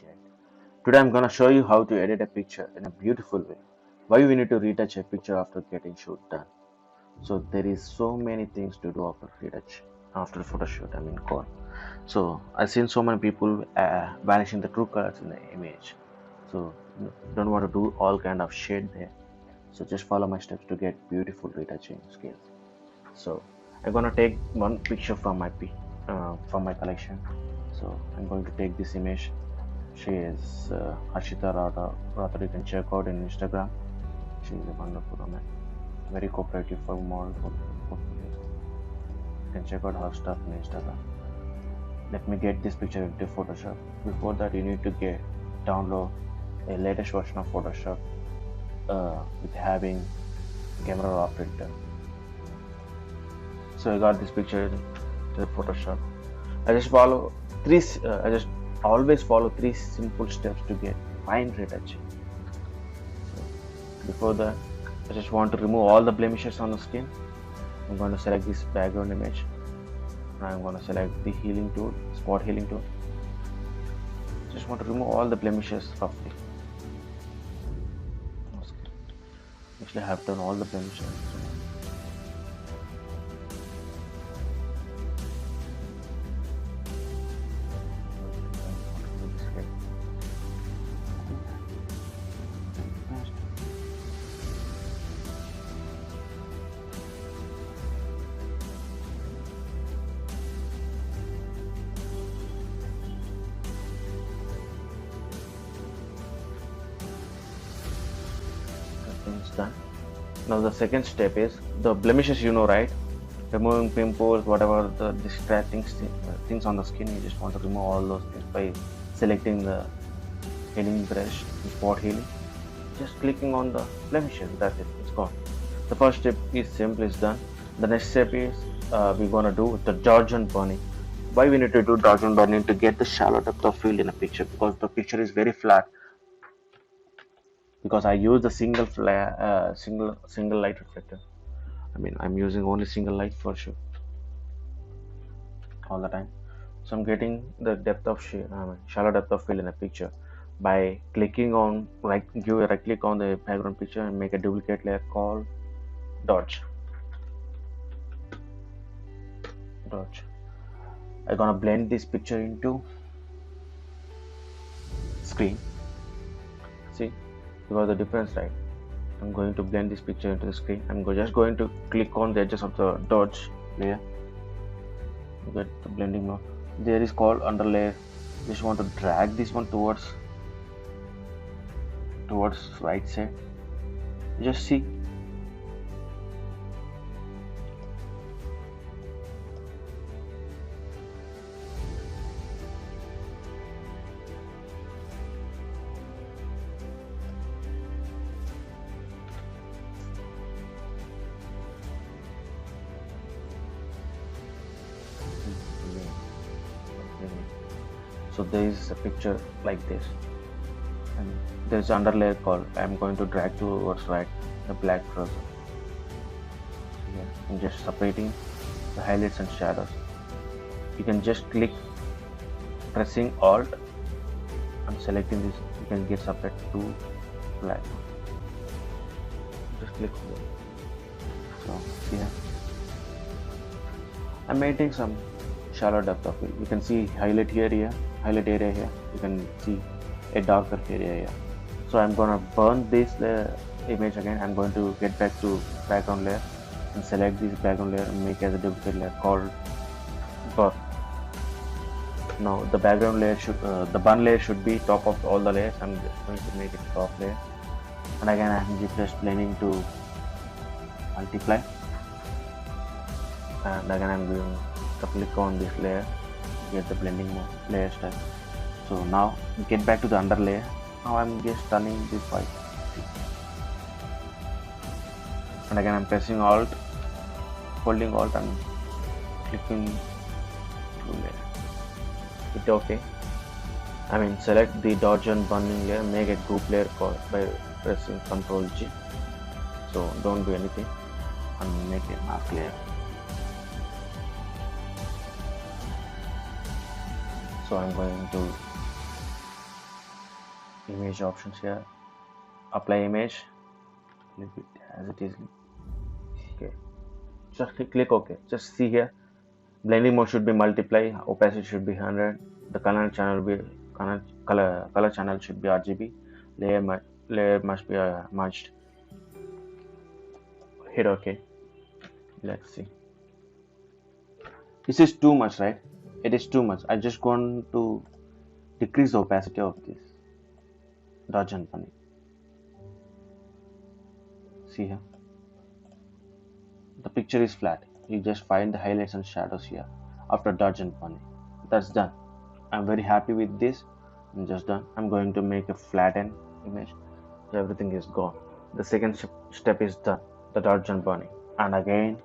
channel. Today I'm gonna show you how to edit a picture in a beautiful way. Why we need to retouch a picture after getting shoot done. So there is so many things to do after retouch, after the photo shoot. I mean, call. So I've seen so many people vanishing the true colors in the image. So don't want to do all kind of shade there. So just follow my steps to get beautiful retouching skills. So I'm gonna take one picture from my collection. So I'm going to take this image. She is Harshita Rata. You can check out in Instagram. She is a wonderful woman, very cooperative for more portfolios. You can check out her stuff on Instagram. Let me get this picture into Photoshop. Before that, you need to download a latest version of Photoshop with having camera raw filter. So I got this picture in the Photoshop. I just always follow three simple steps to get fine retouching. So before that, I just want to remove all the blemishes on the skin. I'm going to select this background image. I'm going to select the healing tool, spot healing tool. Just want to remove all the blemishes roughly. Actually, I have done all the blemishes. Things done. Now the second step is the blemishes, right? Removing pimples, whatever the distracting things on the skin. You just want to remove all those things by selecting the healing brush, spot healing. Just clicking on the blemishes. That's it. It's gone. The first step is simple. Is done. The next step is we're gonna do the Gaussian burning. Why we need to do Gaussian burning? To get the shallow depth of field in a picture, because the picture is very flat. Because I use the single light reflector. I mean, I'm using only single light for shoot all the time. So I'm getting the shallow depth of field in a picture by clicking on give a right click on the background picture and make a duplicate layer called dodge. I'm gonna blend this picture into screen. See, because the difference, right? I'm going to blend this picture into the screen. I'm just going to click on the edges of the dodge layer. Get the blending mode. There is called underlay. Just want to drag this one towards right side. Just see. So there is a picture like this, and there is underlay called. I'm going to drag towards right the black cursor. Yeah, I'm just separating the highlights and shadows. You can just click, pressing Alt and selecting this. You can get separate to black. Just click here. So yeah, I'm making some shallow depth of field. You can see highlight area here. You can see a darker area here. So I'm gonna burn this image again. I'm going to get back to background layer and select this background layer and make as a duplicate layer called burn. Now the background layer the burn layer should be top of all the layers. I'm just going to make it top layer, and again I'm just blending to multiply, and again I'm going to click on this layer, get the blending mode, layer style. So now get back to the underlay. Now I'm just turning this white, and again I'm pressing Alt, holding Alt and clicking to layer. Hit OK. I mean, select the dodge and burning layer, make a group layer by pressing Ctrl G. So don't do anything and make a mask layer. So I'm going to image options here, apply image, leave it as it is. Okay, just click OK. Just see here, blending mode should be multiply, opacity should be 100, the color channel be color channel should be RGB, layer must be merged. Hit OK. Let's see. This is too much, right? It is too much. I just going to decrease the opacity of this dodge and bunny. See here, the picture is flat. You just find the highlights and shadows here after dodge and bunny. That's done. I'm very happy with this. I'm just done. I'm going to make a flattened image. So everything is gone. The second step is done, the dodge and bunny. And again,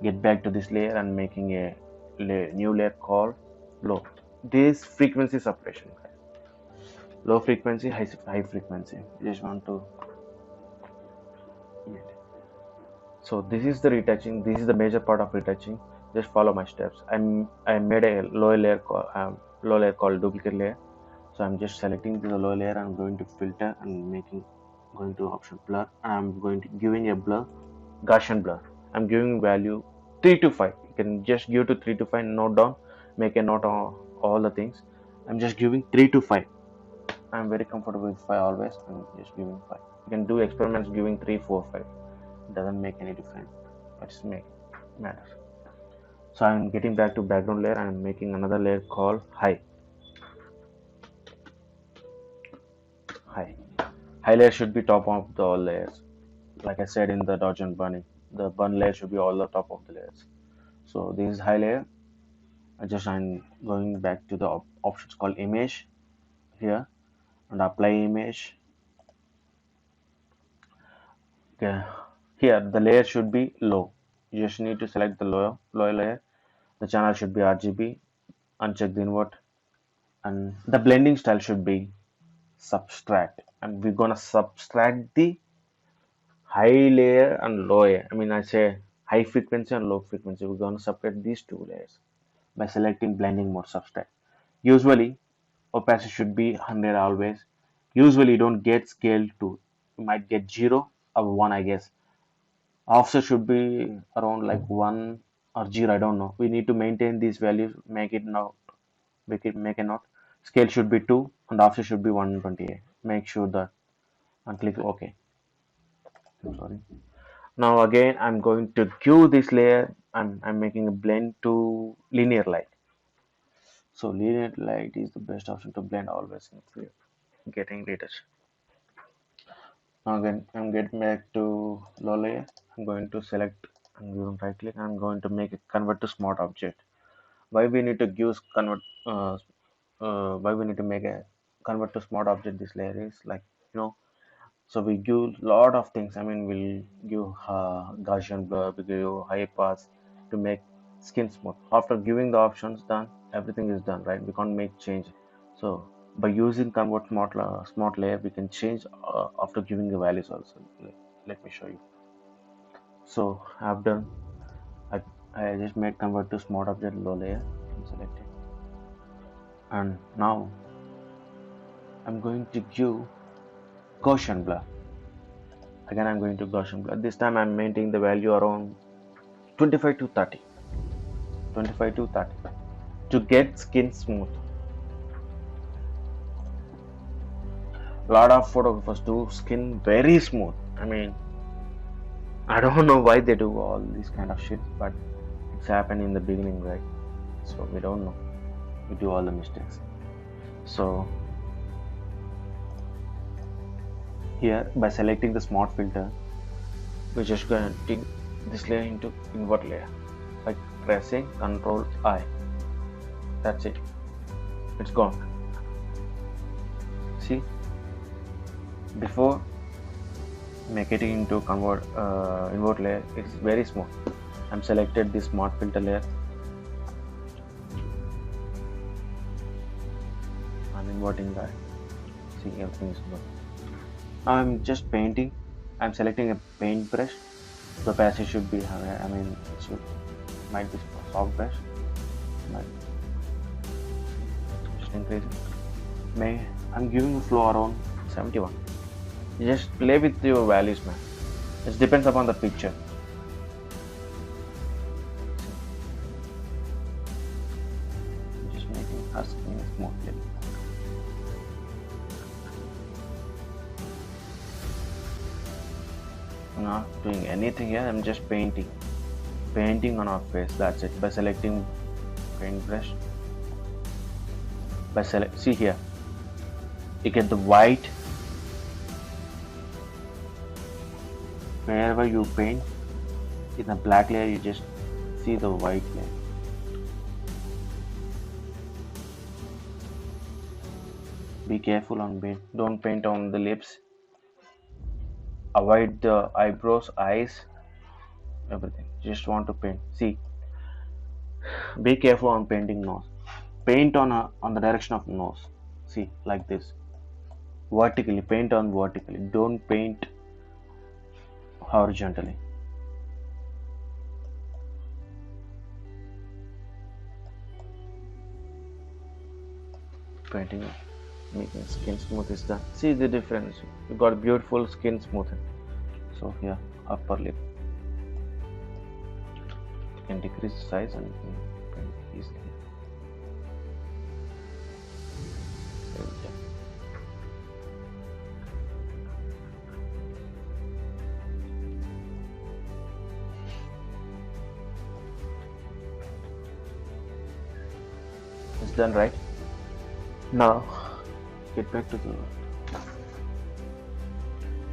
get back to this layer and making a new layer called low. This frequency separation, low frequency, high frequency. You just want to so this is the retouching. This is the major part of retouching. Just follow my steps. I made a low layer called duplicate layer. So I'm just selecting the low layer. I'm going to filter and going to option blur, and I'm going to giving a blur, Gaussian blur. I'm giving value 3 to 5. You can just give to 3 to 5. Note down, make a note on all the things. I'm just giving 3 to 5. I'm very comfortable with 5 always. I'm just giving 5. You can do experiments giving 3, 4, 5. It doesn't make any difference, but it's matters. So I'm getting back to background layer and I'm making another layer called high. High layer should be top of the all layers. Like I said in the dodge and bunny, the bun layer should be all the top of the layers. So this is high layer. I'm going back to the options called image here and apply image. Okay, here the layer should be low. You just need to select the low layer. The channel should be RGB. Uncheck the invert, and the blending style should be subtract. And we're gonna subtract the high layer and low layer. I say high frequency and low frequency. We're gonna separate these two layers by selecting blending mode subtract. Usually opacity should be 100 always. Usually you don't get scale 2. You might get 0 or 1, I guess. Offset should be around like 1 or 0, I don't know. We need to maintain these values, make a note. Scale should be 2 and offset should be 128. Make sure that and click OK. I'm sorry. Now again I'm going to give this layer. I'm making a blend to linear light. So linear light is the best option to blend always if you're getting retouch. Now again I'm getting back to low layer. I'm going to select and give right click. I'm going to make it convert to smart object. Why we need to give convert why we need to make a convert to smart object this layer is like, so we give lot of things. We'll give Gaussian blur, we give high pass to make skin smooth. After giving the options done, everything is done, right? We can't make change. So by using convert smart layer, we can change after giving the values also. Let me show you. So I've done. I just made convert to smart object low layer and select it. And now I'm going to give Gaussian blur. Again I'm going to Gaussian blur. This time I'm maintaining the value around 25 to 30 to get skin smooth. A lot of photographers do skin very smooth. I don't know why they do all this kind of shit, but it's happened in the beginning, right? So we don't know. We do all the mistakes. So here by selecting the smart filter, we're just going to take this layer into invert layer by pressing Ctrl I. That's it. It's gone. See, before make it into invert layer, it's very small. I'm selected this smart filter layer. I'm inverting that. See, everything is good. Now I'm just painting. I'm selecting a paint brush. The opacity should be, might be soft brush. Just increase it. I'm giving a flow around 71. You just play with your values, man. It depends upon the picture. Just making her skin smooth. I'm not doing anything here. I'm just painting on our face. That's it. By selecting paintbrush, see here, you get the white. Wherever you paint in the black layer, you just see the white layer. Be careful on paint. Don't paint on the lips. Avoid the eyebrows, eyes, everything. Just want to paint. See, be careful on painting nose. Paint on the direction of nose. See, like this. Vertically. Paint on vertically. Don't paint horizontally. Painting, making skin smooth is done. See the difference. You got beautiful skin smoothing. So here, upper lip. You can decrease the size and you can paint easily. It's done, right? Now get back to the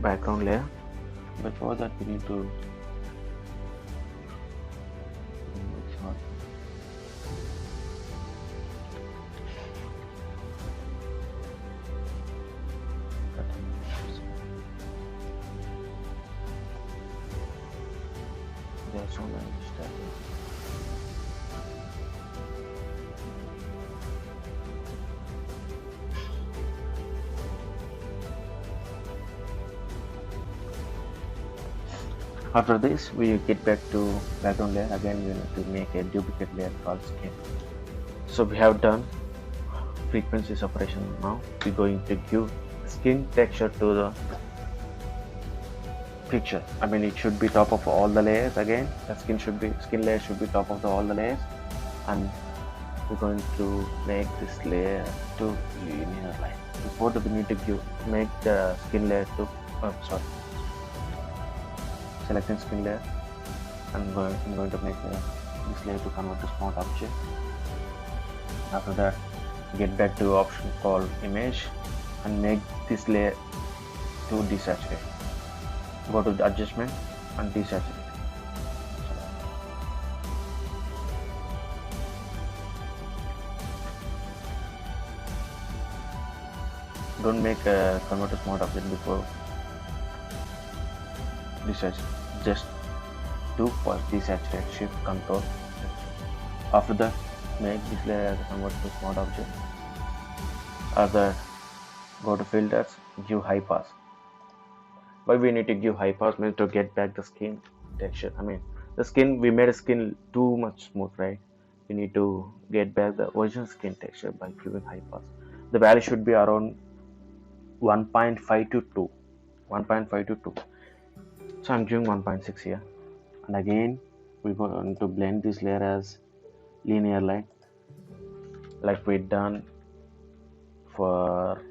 background layer. Before that we need to there are so many statues. After this, we get back to background layer. Again, we need to make a duplicate layer called skin. So we have done frequency separation. Now we're going to give skin texture to the picture. I mean, it should be top of all the layers. Again, the skin layer should be top of all the layers, and we're going to make this layer to linear line. Before that, we need to make the skin layer to selecting skin layer. I'm going to make this layer to convert to smart object. After that, get back to option called image and make this layer to desaturate. Go to the adjustment and desaturate. Don't make a convert to smart object before desaturate. Just do first desaturate, shift control. After that, make this layer as a convert to smart object. After that, go to filters, give high pass. Why we need to give high pass means to get back the skin texture. I mean, the skin, we made a skin too much smooth, right? We need to get back the original skin texture by giving high pass. The value should be around 1.5 to 2. 1.5 to 2. So I'm giving 1.6 here. And again, we're going to blend this layer as linear line, like we done for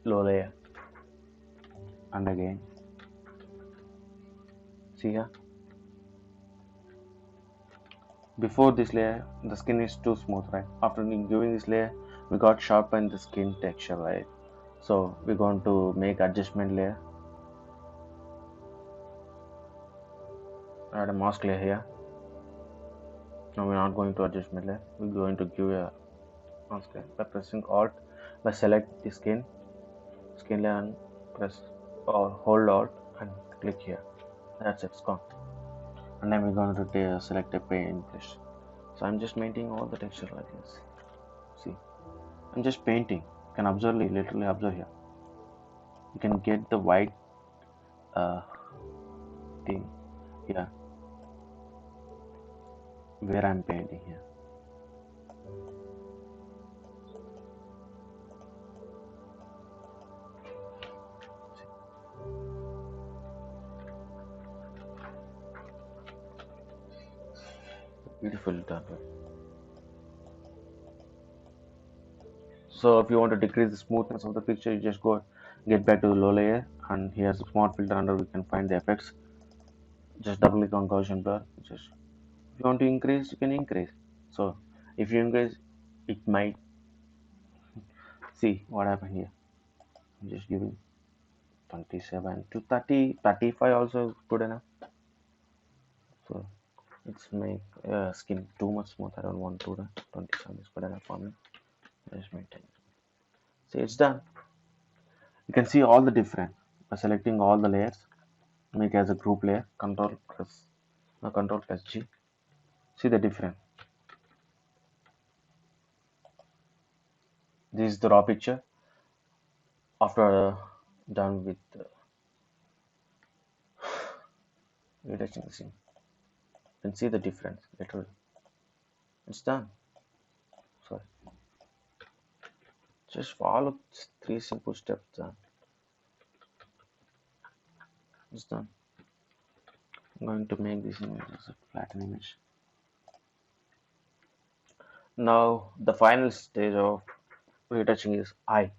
low layer. And again, see here, before this layer the skin is too smooth, right? After giving this layer, we got sharpened the skin texture, right? So we're going to make adjustment layer, add a mask layer here. Now we're not going to adjustment layer, we're going to give a mask layer by pressing alt, by select the skin layer and press or hold alt and click here. That's it, it's gone. And then we're going to select a paint brush. So I'm just painting all the texture like this. See, I'm just painting. You can observe, literally observe here. You can get the white thing here where I'm painting here. Beautifully done. So if you want to decrease the smoothness of the picture, you just go get back to the low layer, and here's a smart filter under. We can find the effects. Just double click on Gaussian blur. Just if you want to increase, you can increase. So if you increase, it might see what happened here. I'm just giving 27 to 30, 35 also good enough. So it's make skin too much smooth. I don't want to. 27 is good enough for me. Just maintain. See, it's done. You can see all the different by selecting all the layers. Make as a group layer. Control plus G. See the difference. This is the raw picture after done with retouching the scene. You can see the difference literally. It's done. Sorry. Just follow 3 simple steps. Done. It's done. I'm going to make this image as a flatten image. Now the final stage of retouching is eye.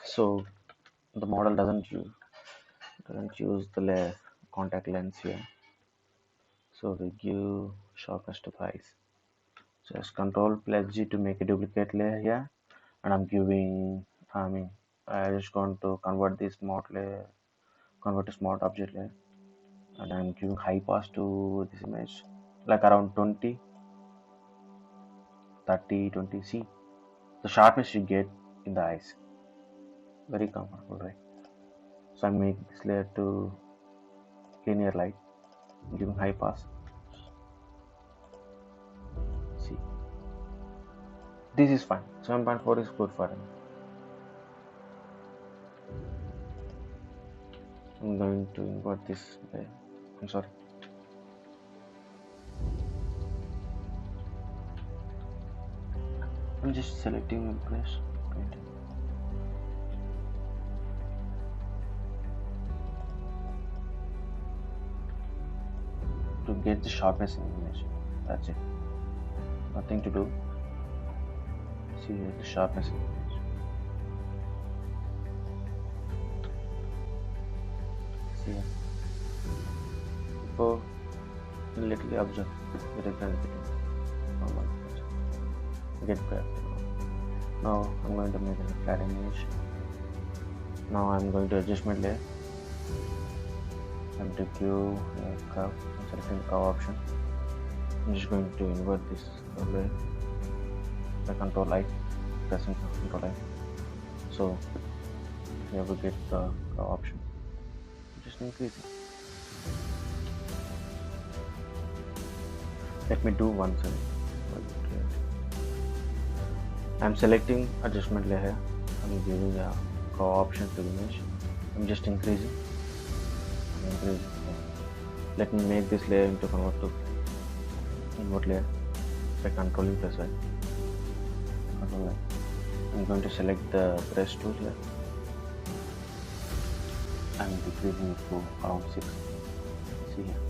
So the model doesn't use the contact lens here. So we give sharpness to the eyes. Just Control plus G to make a duplicate layer here, and I just going to convert this convert to smart object layer, and I'm giving high pass to this image, like around 20, 30, 20. See the sharpness you get in the eyes, very comfortable, right? So I make this layer to linear light, giving high pass. See, this is fine. 7.4 is good for me. I'm going to invert this layer. I'm sorry. I'm just selecting a brush. To get the sharpness in the image. That's it. Nothing to do. See here, the sharpness in the image. See here. Before, literally observe the difference between normal picture. Get back. Now I'm going to make a flat image. Now I'm going to adjustment layer. I'm to give a curve. I'm selecting the curve option. I'm just going to invert this layer by Control I, pressing Control I. So here we get the curve option. Just increase it. Let me do one second. I'm selecting adjustment layer. I'm giving a curve option to the image. I'm just increasing. Let me make this layer into convert to invert layer by controlling plus I. Control I. I'm going to select the brush tool here. I'm decreasing it to around 6. See here.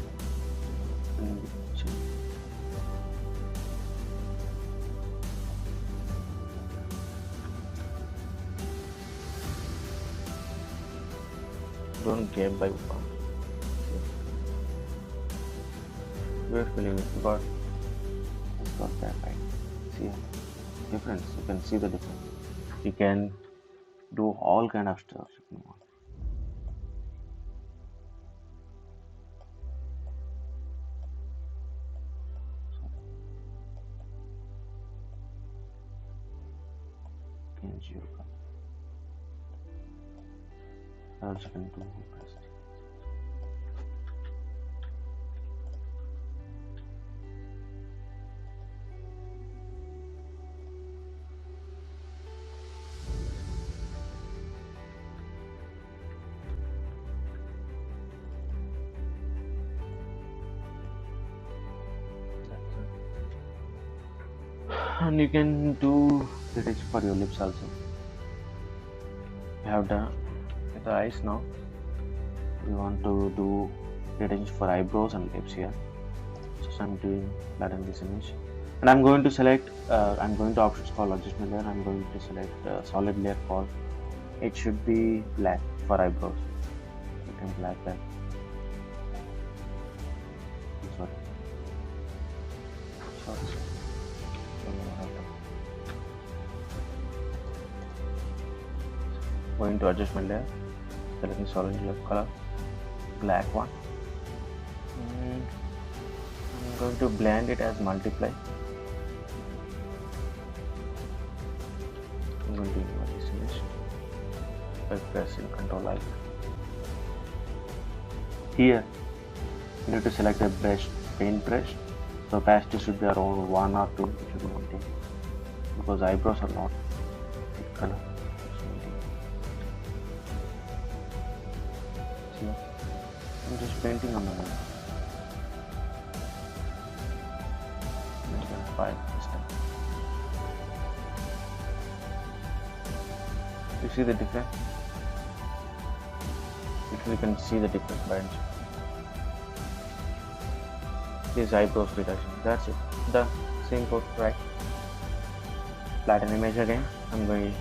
Don't get by one. We're feeling it, but it's not that right. See difference. You can see the difference. You can do all kind of stuff if you want. I also can do best. And you can do retouch for your lips also. We have done with the eyes now. We want to do retouch for eyebrows and lips here. Just I'm doing flatten this image, and I'm going to select. I'm going to options called adjustment layer. I'm going to select solid layer called. It should be black for eyebrows. You can black that. Sorry. Sorry. Going to adjustment layer, selecting solid layer color, black one, and I'm going to blend it as multiply. I'm going to invert this image by pressing Ctrl I. Here you need to select a brush, paint brush. So opacity should be around 1 or 2. You should maintain because eyebrows are not good color. See, I'm just painting on the line. I'm going to 5 this time. You see the difference? You can see the difference by this eyebrows reduction. That's it. Done. Same code, right? Flatten image again. I'm going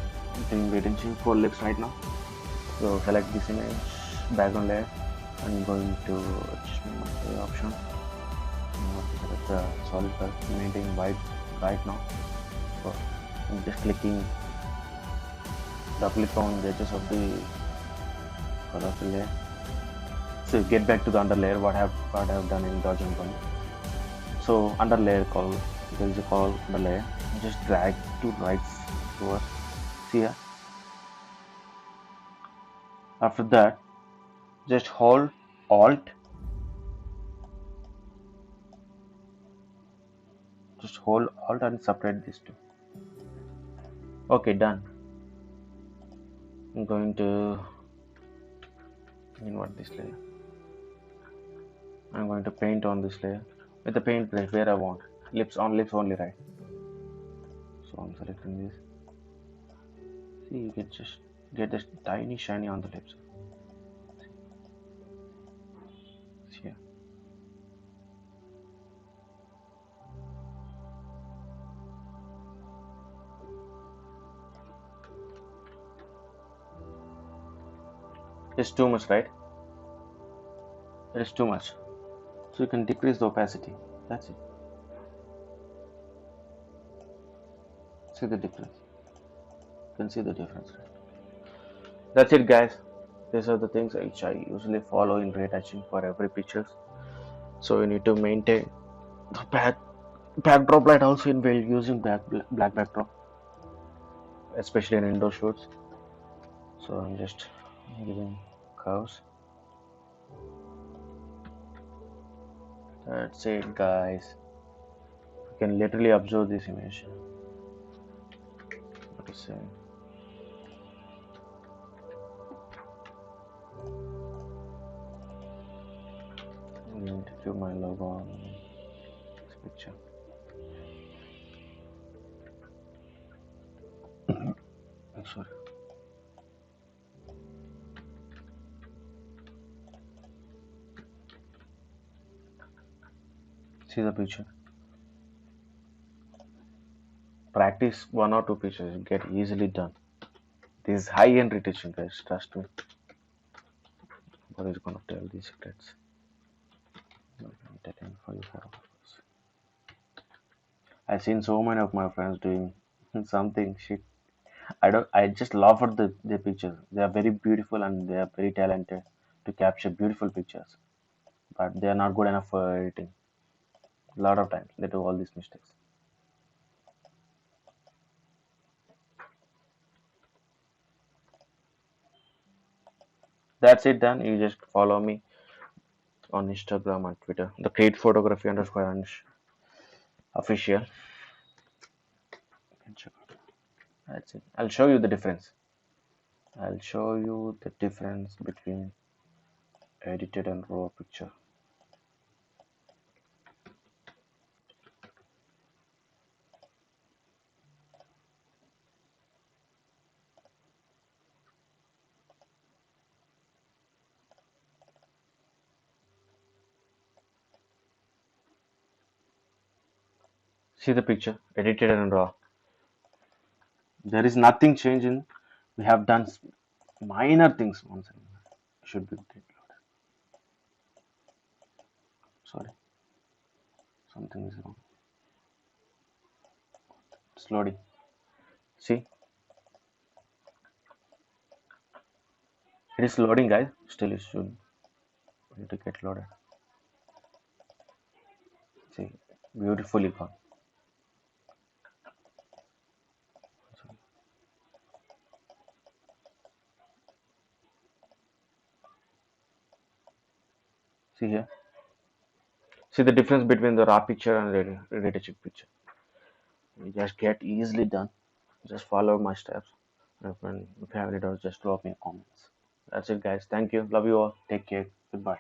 doing retouching for lips right now. So select this image, background layer. I'm going to adjustment option. I'm going to select the solid color, maintain white right now. So I'm just clicking double click on the edges of the color of the layer. So get back to the under layer. What I have done in Gaussian Blur. So under layer call, there is a call under layer. Just drag to right towards. See here. After that, just hold Alt. Just hold Alt and separate these two. Okay, done. I'm going to invert this layer. I'm going to paint on this layer with the paint brush where I want. Lips only, right? So I'm selecting this. See, you can just get this tiny shiny on the lips. See here. It's too much, right? It is too much. So you can decrease the opacity. That's it. See the difference. You can see the difference, right? That's it, guys. These are the things which I usually follow in retouching for every pictures. So you need to maintain the backdrop light also in while using black backdrop, especially in indoor shoots. So I'm just giving curves. That's it, guys. You can literally observe this image. What to say? I'm going to do my logo on this picture. I'm sorry. See the picture. Practice 1 or 2 pictures, get easily done. This is high-end retouching, guys. Trust me. What is gonna tell these secrets? I'm telling for you photographers. I've seen so many of my friends doing something shit. I just love at their pictures. They are very beautiful and they are very talented to capture beautiful pictures. But they are not good enough for editing. A lot of times they do all these mistakes. That's it done. You just follow me on Instagram and Twitter. The Create Photography _ official. You can check out. That's it. I'll show you the difference. I'll show you the difference between edited and raw picture. See the picture, edited and raw. There is nothing changing. We have done minor things. One second. Should be get loaded. Sorry, something is wrong. It's loading. See, it is loading, guys. Still, it should need to get loaded. See, beautifully gone. See here. See the difference between the raw picture and the retouching picture. You just get easily done. Just follow my steps. If you have any doubts, just drop me a comments. That's it, guys. Thank you. Love you all. Take care. Goodbye.